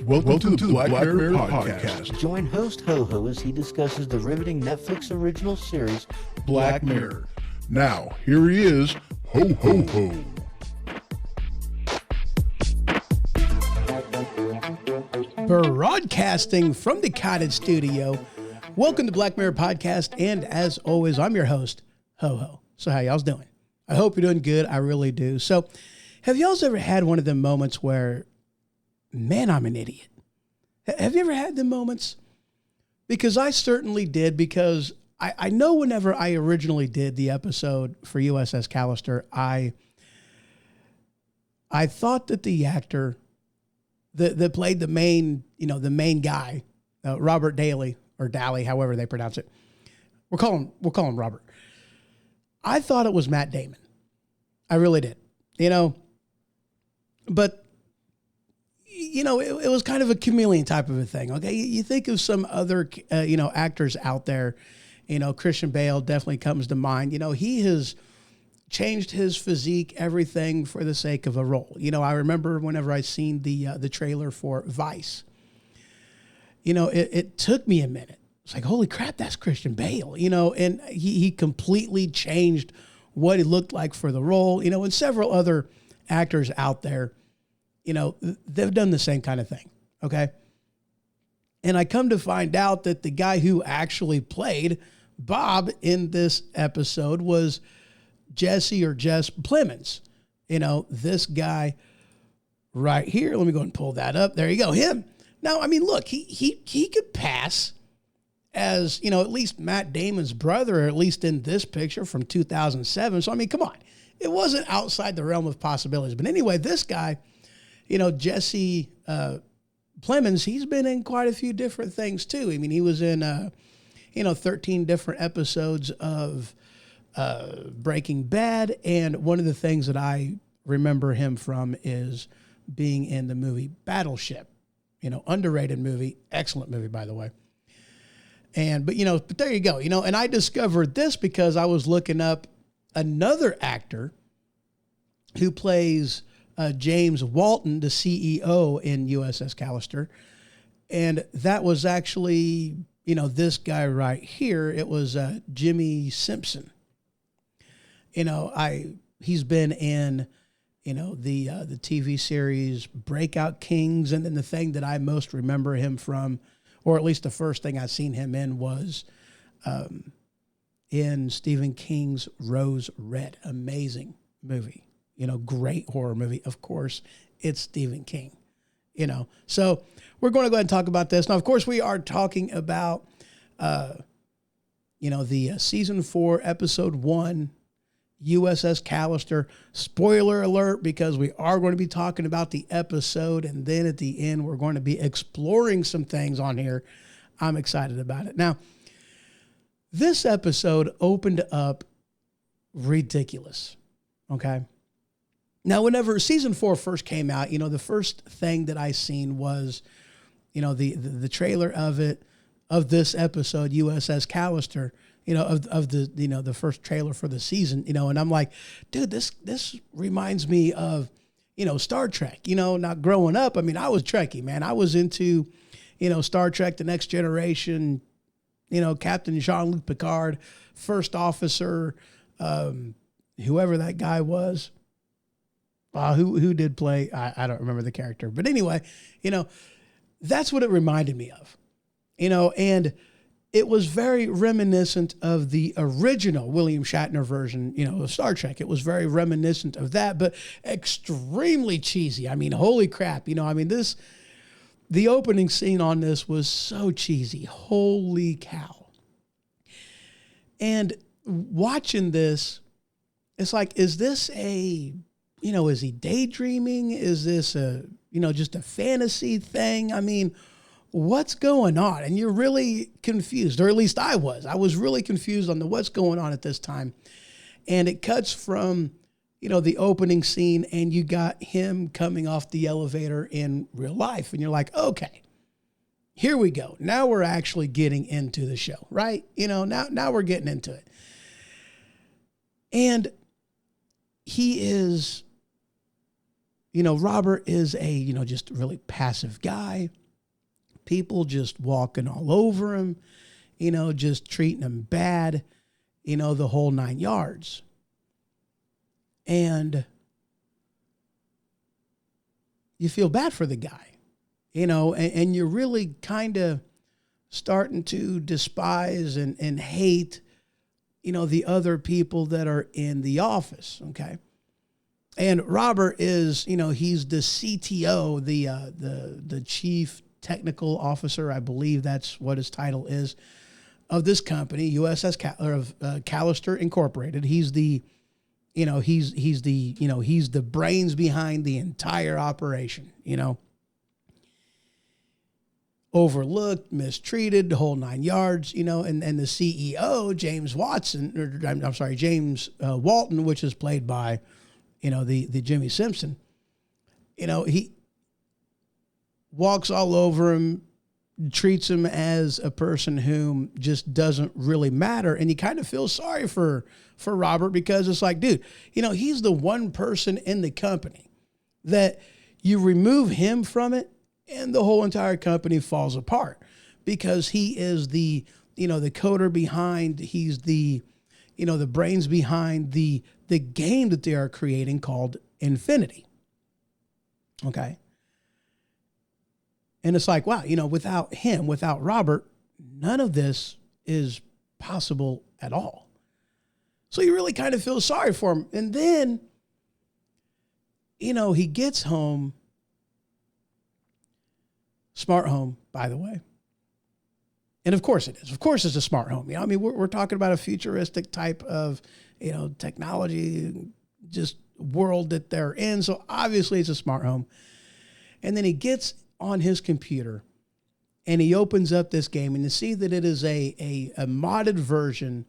Welcome to the Black Mirror Podcast. Join host Ho-Ho as he discusses the riveting Netflix original series, Black Mirror. Now, here he is, Ho-Ho-Ho. Broadcasting from the Cottage Studio. Welcome to Black Mirror Podcast, and as always, I'm your host, Ho-Ho. So how y'all's doing? I hope you're doing good. I really do. So have y'all's ever had one of them moments where, man, I'm an idiot? Have you ever had them moments? Because I certainly did, because I know whenever I originally did the episode for USS Callister, I thought that the actor that played the main guy, Robert Daly, or Daly, however they pronounce it. We'll call him Robert. I thought it was Matt Damon. I really did. But it was kind of a chameleon type of a thing. Okay. You think of some other, actors out there, Christian Bale definitely comes to mind. He has changed his physique, everything for the sake of a role. I remember whenever I seen the trailer for Vice, it took me a minute. It's like, holy crap, that's Christian Bale, and he completely changed what he looked like for the role, and several other actors out there, they've done the same kind of thing. Okay. And I come to find out that the guy who actually played Bob in this episode was Jess Plemons. This guy right here. Let me go and pull that up. There you go. Him. Now, I mean, look, he could pass as, at least Matt Damon's brother, or at least in this picture from 2007. So, I mean, come on. It wasn't outside the realm of possibilities. But anyway, this guy, Jesse Plemons, he's been in quite a few different things too. I mean, he was in, 13 different episodes of Breaking Bad. And one of the things that I remember him from is being in the movie Battleship, underrated movie, excellent movie, by the way. But there you go, and I discovered this because I was looking up another actor who plays James Walton, the CEO in USS Callister. And that was actually, this guy right here. It was Jimmy Simpson. He's been in, the TV series Breakout Kings. And then the thing that I most remember him from, or at least the first thing I seen him in, was in Stephen King's Rose Red. Amazing movie. Great horror movie. Of course, it's Stephen King. So we're going to go ahead and talk about this. Now, of course, we are talking about, the season 4, episode 1, USS Callister. Spoiler alert, because we are going to be talking about the episode, and then at the end, we're going to be exploring some things on here. I'm excited about it. Now, this episode opened up ridiculous. Okay. Now, whenever season 4 first came out, the first thing that I seen was, the trailer of this episode, USS Callister, of the first trailer for the season, and I'm like, dude, this reminds me of, Star Trek. Not growing up, I mean, I was Trekkie, man. I was into, Star Trek, The Next Generation, Captain Jean-Luc Picard, First Officer, whoever that guy was. Who did play, I don't remember the character. But anyway, that's what it reminded me of. And it was very reminiscent of the original William Shatner version, of Star Trek. It was very reminiscent of that, but extremely cheesy. I mean, holy crap. The opening scene on this was so cheesy. Holy cow. And watching this, it's like, is this is he daydreaming? Is this just a fantasy thing? I mean, what's going on? And you're really confused, or at least I was. I was really confused on what's going on at this time. And it cuts from, the opening scene, and you got him coming off the elevator in real life. And you're like, okay, here we go. Now we're actually getting into the show, right? Now we're getting into it. And he is, Robert is a, just really passive guy. People just walking all over him, just treating him bad, the whole 9 yards. And you feel bad for the guy, and you're really kind of starting to despise and hate, the other people that are in the office. Okay. And Robert is, he's the CTO, the chief technical officer, I believe that's what his title is, of this company, USS Callister Incorporated. He's the, he's the brains behind the entire operation, overlooked, mistreated, the whole 9 yards, and the CEO, James Walton, which is played by, the Jimmy Simpson, he walks all over him, treats him as a person whom just doesn't really matter. And you kind of feel sorry for Robert, because it's like, dude, he's the one person in the company that you remove him from it and the whole entire company falls apart, because he is the coder behind, he's the brains behind the game that they are creating called Infinity. Okay. And it's like, wow, without him, without Robert, none of this is possible at all. So you really kind of feel sorry for him. And then, he gets home, smart home, by the way. And of course it is. Of course it's a smart home. We're talking about a futuristic type of, technology, just world that they're in. So obviously it's a smart home. And then he gets on his computer and he opens up this game, and you see that it is a modded version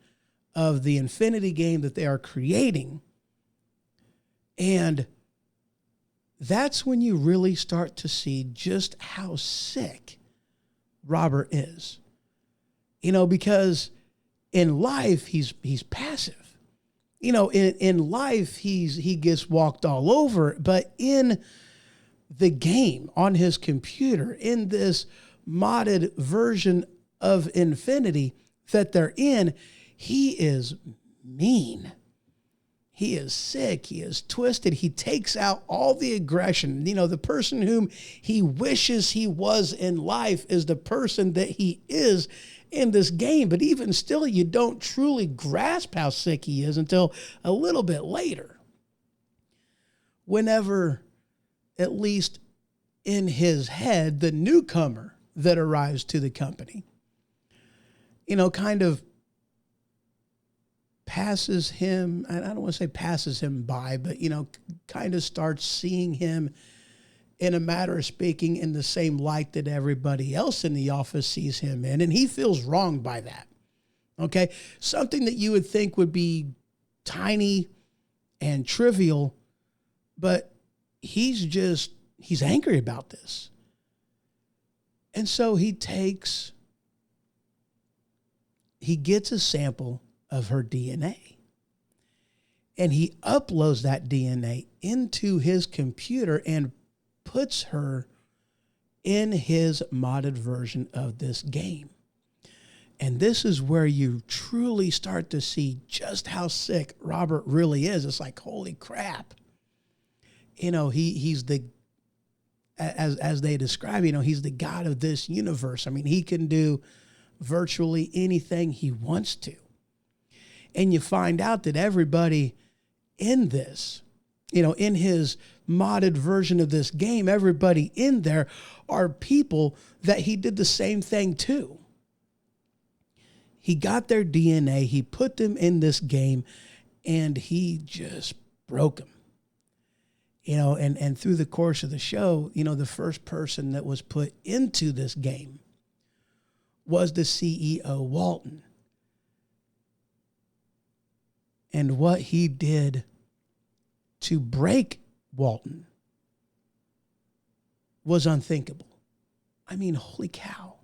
of the Infinity game that they are creating. And that's when you really start to see just how sick Robert is. Because in life, he's passive. In life, he gets walked all over, but in the game on his computer, in this modded version of Infinity that they're in, he is mean. He is sick. He is twisted. He takes out all the aggression. The person whom he wishes he was in life is the person that he is in this game. But even still, you don't truly grasp how sick he is until a little bit later. Whenever, at least in his head, the newcomer that arrives to the company, kind of passes him, I don't want to say passes him by, but, kind of starts seeing him, in a matter of speaking, in the same light that everybody else in the office sees him in. And he feels wronged by that. Okay. Something that you would think would be tiny and trivial, but he's angry about this. And so he gets a sample of her DNA, and he uploads that DNA into his computer and puts her in his modded version of this game. And this is where you truly start to see just how sick Robert really is. It's like, holy crap. He's the, as they describe, he's the god of this universe. He can do virtually anything he wants to. And you find out that everybody in this, in his modded version of this game, everybody in there are people that he did the same thing to. He got their DNA, he put them in this game, and he just broke them. And through the course of the show, the first person that was put into this game was the CEO, Walton. And what he did to break Walton was unthinkable. Holy cow.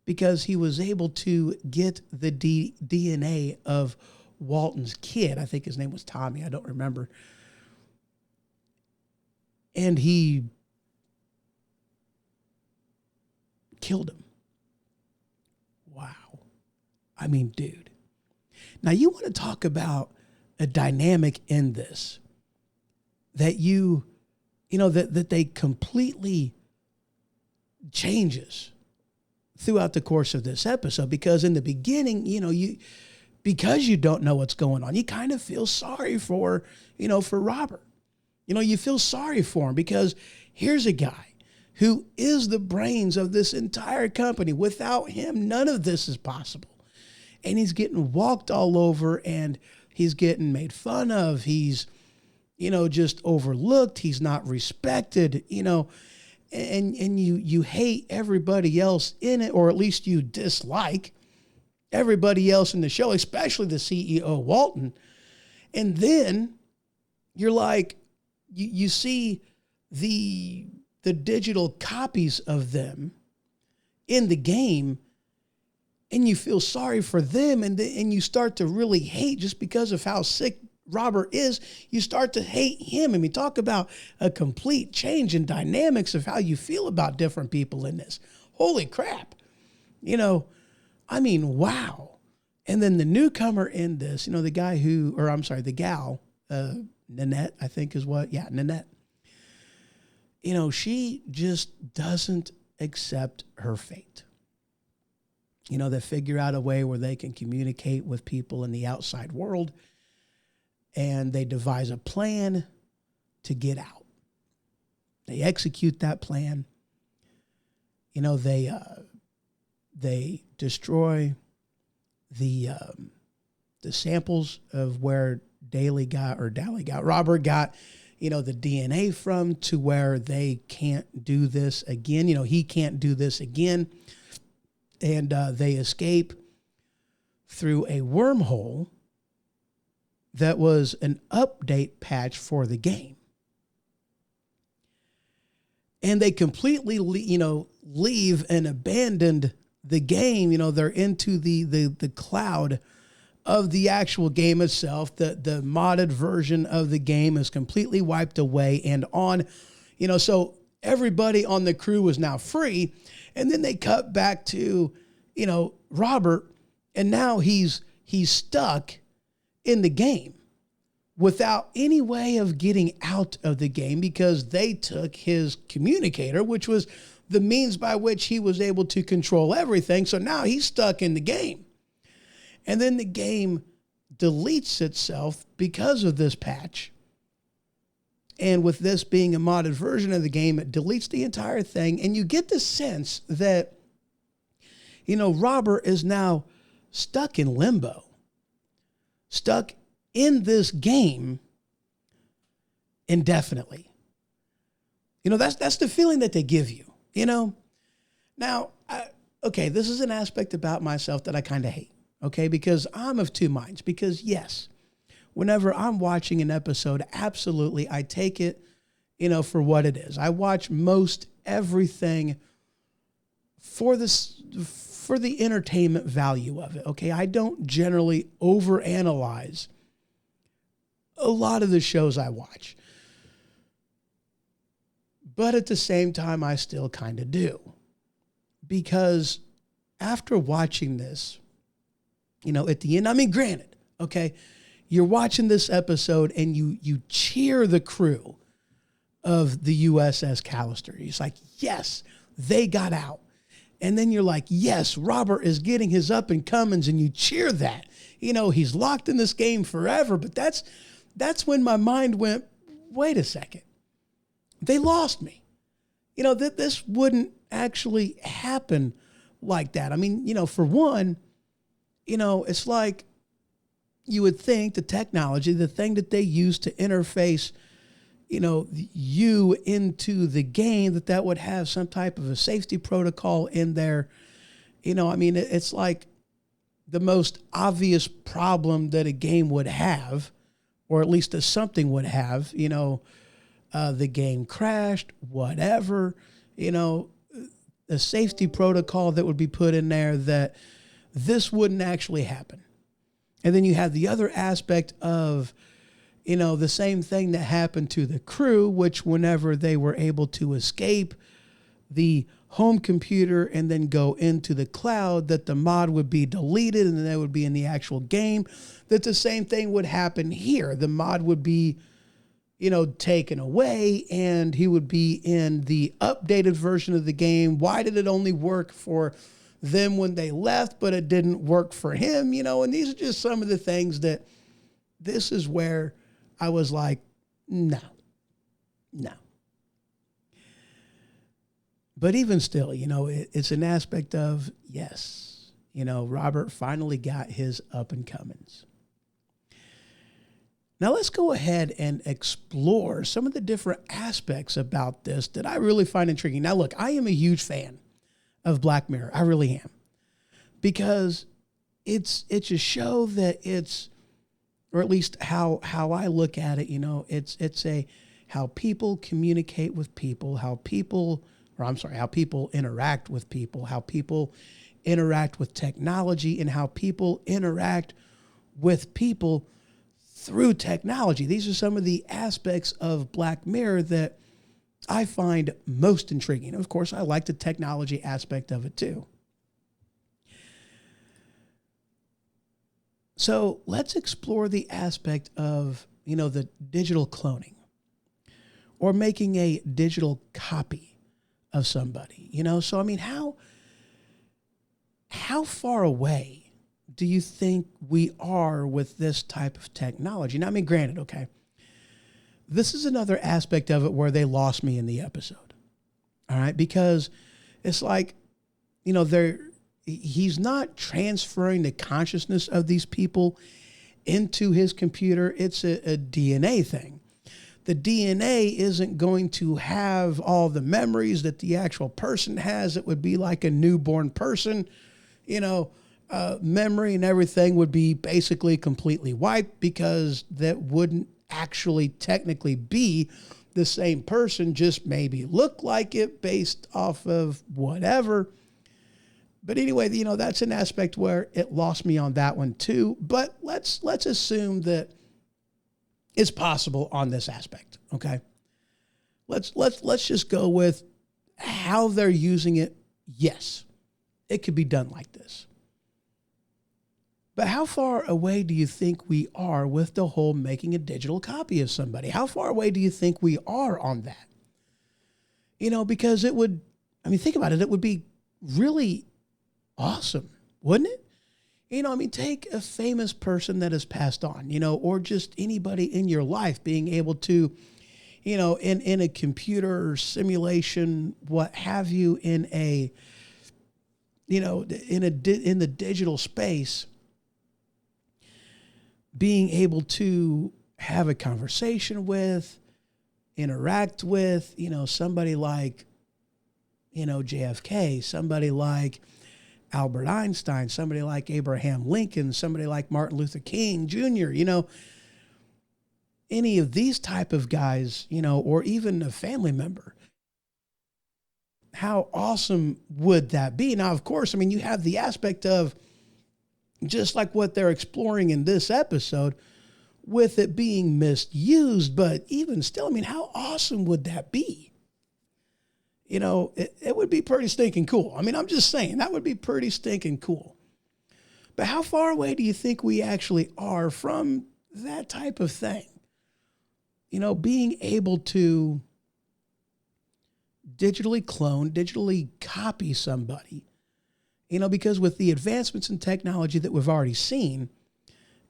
Because he was able to get the DNA of Walton's kid. I think his name was Tommy. I don't remember. and he killed him. Wow. I mean, dude. Now you want to talk about a dynamic in this that that they completely changes throughout the course of this episode, because in the beginning, because you don't know what's going on, you kind of feel sorry for Robert. You feel sorry for him because here's a guy who is the brains of this entire company. Without him, none of this is possible. And he's getting walked all over, and he's getting made fun of. He's, just overlooked. He's not respected, and you hate everybody else in it, or at least you dislike everybody else in the show, especially the CEO, Walton. And then you're like, you see the digital copies of them in the game, and you feel sorry for them, and you start to really hate, just because of how sick Robert is, you start to hate him. I mean, talk about a complete change in dynamics of how you feel about different people in this. Holy crap. I mean, wow. And then the newcomer in this, the gal, Nanette, I think is what, yeah, Nanette. She just doesn't accept her fate. They figure out a way where they can communicate with people in the outside world, and they devise a plan to get out. They execute that plan. They destroy the samples of where Robert got, the DNA from, to where they can't do this again. He can't do this again. And they escape through a wormhole that was an update patch for the game. And they completely, leave and abandoned the game. They're into the cloud of the actual game itself. The modded version of the game is completely wiped away and on. So everybody on the crew was now free. And then they cut back to, Robert, and now he's stuck in the game without any way of getting out of the game, because they took his communicator, which was the means by which he was able to control everything. So now he's stuck in the game. And then the game deletes itself because of this patch. And with this being a modded version of the game, it deletes the entire thing. And you get the sense that, Robert is now stuck in limbo, stuck in this game indefinitely. That's the feeling that they give you, Now, this is an aspect about myself that I kind of hate, because I'm of two minds. Because, yes, whenever I'm watching an episode, absolutely, I take it, for what it is. I watch most everything for the entertainment value of it, okay? I don't generally overanalyze a lot of the shows I watch. But at the same time, I still kind of do. Because after watching this, at the end, I mean, granted, okay, you're watching this episode and you cheer the crew of the USS Callister. It's like, yes, they got out. And then you're like, yes, Robert is getting his up and comings, and you cheer that. He's locked in this game forever. But that's when my mind went, wait a second. They lost me. That this wouldn't actually happen like that. I mean, for one, it's like you would think the technology, the thing that they use to interface, you into the game, that would have some type of a safety protocol in there. I mean, it's like the most obvious problem that a game would have, or at least something would have, the game crashed, whatever, a safety protocol that would be put in there that this wouldn't actually happen. And then you have the other aspect of, The same thing that happened to the crew, which whenever they were able to escape the home computer and then go into the cloud, that the mod would be deleted and then they would be in the actual game, that the same thing would happen here. The mod would be, taken away and he would be in the updated version of the game. Why did it only work for them when they left, but it didn't work for him? And these are just some of the things that this is where I was like, no. But even still, it's an aspect of, yes, Robert finally got his up and comings. Now let's go ahead and explore some of the different aspects about this that I really find intriguing. Now look, I am a huge fan of Black Mirror. I really am. Because it's a show that or at least how I look at it, it's how people communicate with people, how people interact with people, how people interact with technology, and how people interact with people through technology. These are some of the aspects of Black Mirror that I find most intriguing. Of course, I like the technology aspect of it too. So let's explore the aspect of, the digital cloning or making a digital copy of somebody, So, how far away do you think we are with this type of technology? Now, granted, okay, this is another aspect of it where they lost me in the episode. All right. Because it's like, he's not transferring the consciousness of these people into his computer. It's a DNA thing. The DNA isn't going to have all the memories that the actual person has. It would be like a newborn person, memory and everything would be basically completely wiped because that wouldn't actually technically be the same person, just maybe look like it based off of whatever. But anyway, that's an aspect where it lost me on that one too. But let's assume that it's possible on this aspect. Okay. Let's just go with how they're using it. Yes, it could be done like this. But how far away do you think we are with the whole making a digital copy of somebody? How far away do you think we are on that? Because it would, think about it. It would be really awesome, wouldn't it? Take a famous person that has passed on, or just anybody in your life being able to, in a computer simulation, what have you, in the digital space, being able to have a conversation with, interact with, somebody like, JFK, somebody like Albert Einstein, somebody like Abraham Lincoln, somebody like Martin Luther King Jr., any of these type of guys, or even a family member. How awesome would that be? Now, of course, you have the aspect of just like what they're exploring in this episode with it being misused, but even still, how awesome would that be? It would be pretty stinking cool. I'm just saying that would be pretty stinking cool. But how far away do you think we actually are from that type of thing? Being able to digitally clone, digitally copy somebody, because with the advancements in technology that we've already seen,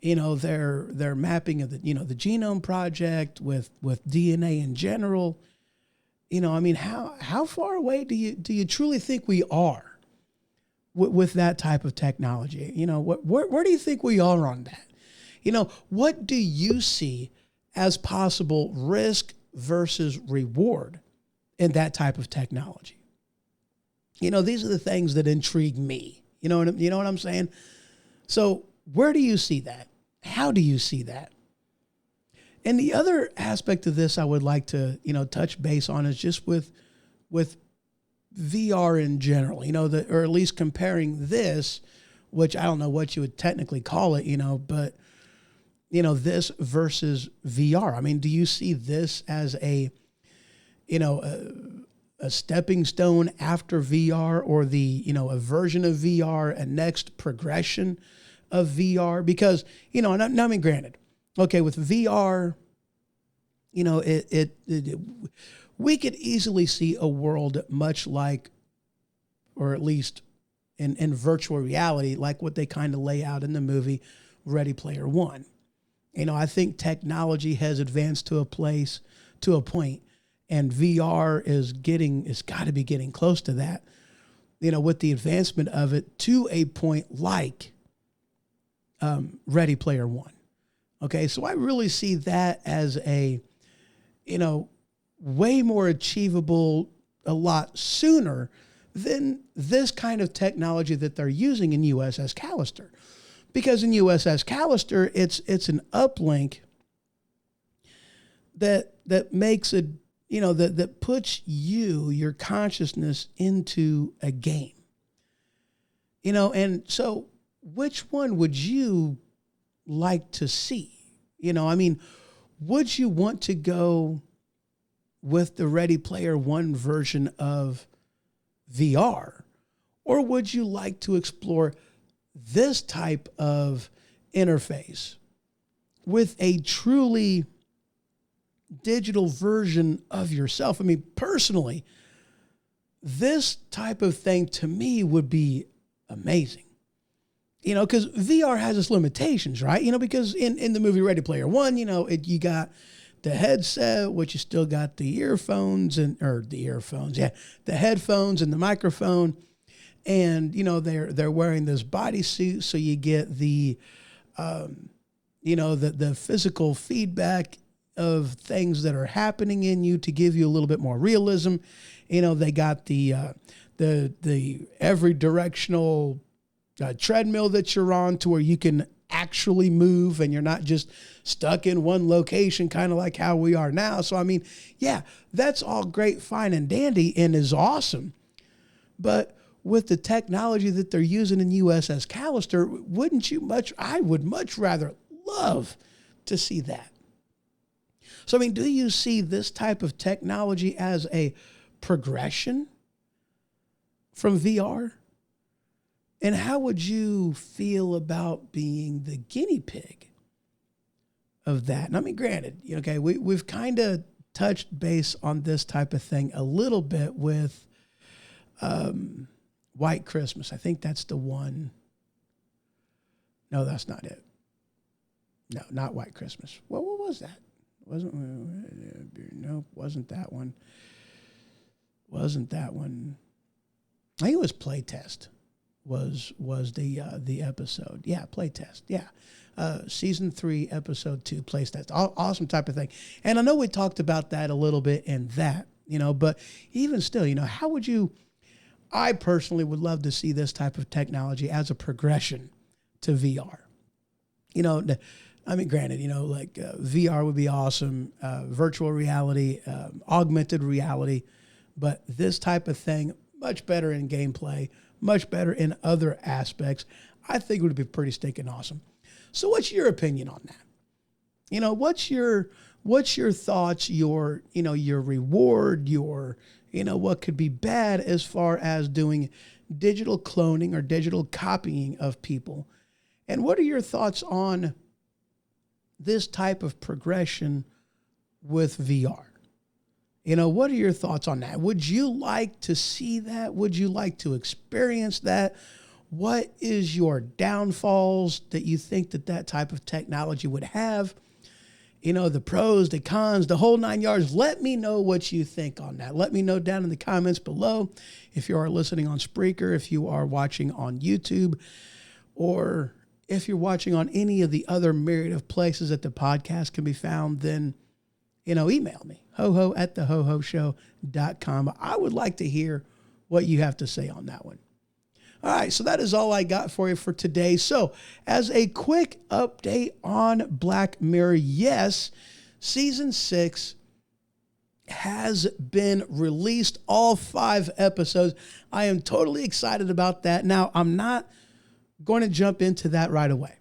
their mapping of the genome project with DNA in general, how far away do you truly think we are with that type of technology? Where do you think we are on that? What do you see as possible risk versus reward in that type of technology? These are the things that intrigue me. You know what I'm saying? So where do you see that? How do you see that? And the other aspect of this I would like to, touch base on is just with VR in general, or at least comparing this, which I don't know what you would technically call it, but this versus VR? I mean, do you see this as a stepping stone after VR, or a version of VR, a next progression of VR? Because, and I mean, granted, okay, with VR, we could easily see a world much like, or at least in virtual reality, like what they kind of lay out in the movie Ready Player One. I think technology has advanced to a point, and VR is got to be getting close to that, with the advancement of it to a point like Ready Player One. Okay, so I really see that as a, way more achievable a lot sooner than this kind of technology that they're using in USS Callister. Because in USS Callister, it's an uplink that makes it, that puts your consciousness into a game. And so which one would you like to see? I mean, would you want to go with the Ready Player One version of VR? Or would you like to explore this type of interface with a truly digital version of yourself? I mean, personally, this type of thing to me would be amazing. Because VR has its limitations, right? Because in the movie Ready Player One, you got the headset, which you still got the earphones the headphones and the microphone. And, they're wearing this bodysuit, so you get the physical feedback of things that are happening in you to give you a little bit more realism. They got the every directional treadmill that you're on, to where you can actually move and you're not just stuck in one location, kind of like how we are now. So, I mean, yeah, that's all great, fine, and dandy, and is awesome. But with the technology that they're using in USS Callister, I would much rather love to see that. So, I mean, do you see this type of technology as a progression from VR? And how would you feel about being the guinea pig of that? And I mean, granted, okay, we've kind of touched base on this type of thing a little bit with White Christmas. I think that's the one. No, that's not it. No, not White Christmas. Well, what was that? Wasn't that one. Wasn't that one. I think it was Playtest. Was the episode. Yeah, Playtest. Yeah. Season 3, episode 2, Playtest. Awesome type of thing. And I know we talked about that a little bit in that, but even still, how would you, I personally would love to see this type of technology as a progression to VR. I mean, granted, VR would be awesome, virtual reality, augmented reality, but this type of thing, much better in gameplay, much better in other aspects, I think would be pretty stinking awesome. So what's your opinion on that? What's your thoughts, your reward, what could be bad as far as doing digital cloning or digital copying of people? And what are your thoughts on this type of progression with VR? What are your thoughts on that? Would you like to see that? Would you like to experience that? What is your downfalls that you think that type of technology would have? The pros, the cons, the whole 9 yards. Let me know what you think on that. Let me know down in the comments below. If you are listening on Spreaker, if you are watching on YouTube, or if you're watching on any of the other myriad of places that the podcast can be found, then email me, hoho@thehohoshow.com. I would like to hear what you have to say on that one. All right, so that is all I got for you for today. So, as a quick update on Black Mirror, yes, Season 6 has been released, all 5 episodes. I am totally excited about that. Now, I'm not going to jump into that right away.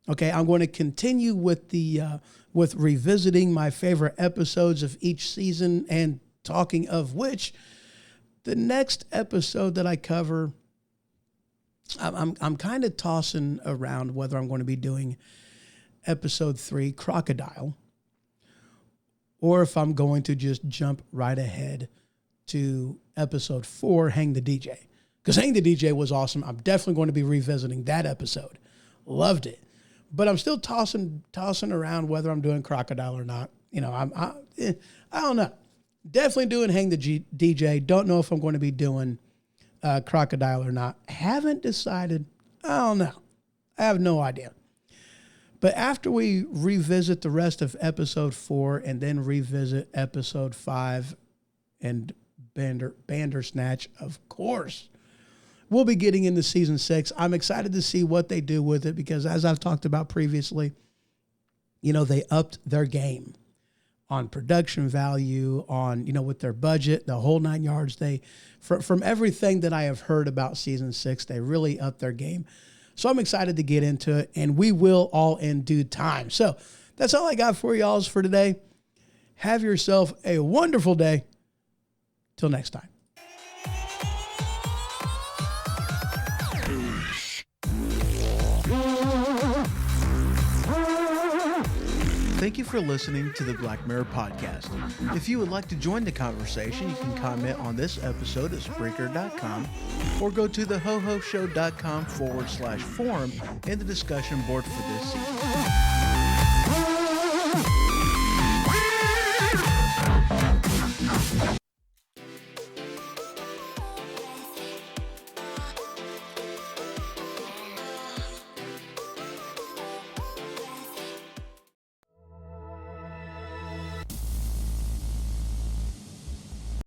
Okay, I'm going to continue with with revisiting my favorite episodes of each season, and talking of which, the next episode that I cover, I'm kind of tossing around whether I'm going to be doing episode 3, Crocodile, or if I'm going to just jump right ahead to episode 4, Hang the DJ. Because Hang the DJ was awesome. I'm definitely going to be revisiting that episode. Loved it. But I'm still tossing around whether I'm doing Crocodile or not. You know, I don't know. Definitely doing Hang the DJ. Don't know if I'm going to be doing Crocodile or not. Haven't decided. I don't know. I have no idea. But after we revisit the rest of episode 4 and then revisit episode 5 and Bandersnatch, of course, we'll be getting into season 6. I'm excited to see what they do with it because, as I've talked about previously, you know, they upped their game on production value, on, you know, with their budget, the whole 9 yards. From everything that I have heard about season 6, they really upped their game. So I'm excited to get into it, and we will all in due time. So that's all I got for y'all for today. Have yourself a wonderful day. Till next time. Thank you for listening to the Black Mirror Podcast. If you would like to join the conversation, you can comment on this episode at Spreaker.com or go to thehohoshow.com/forum in the discussion board for this season.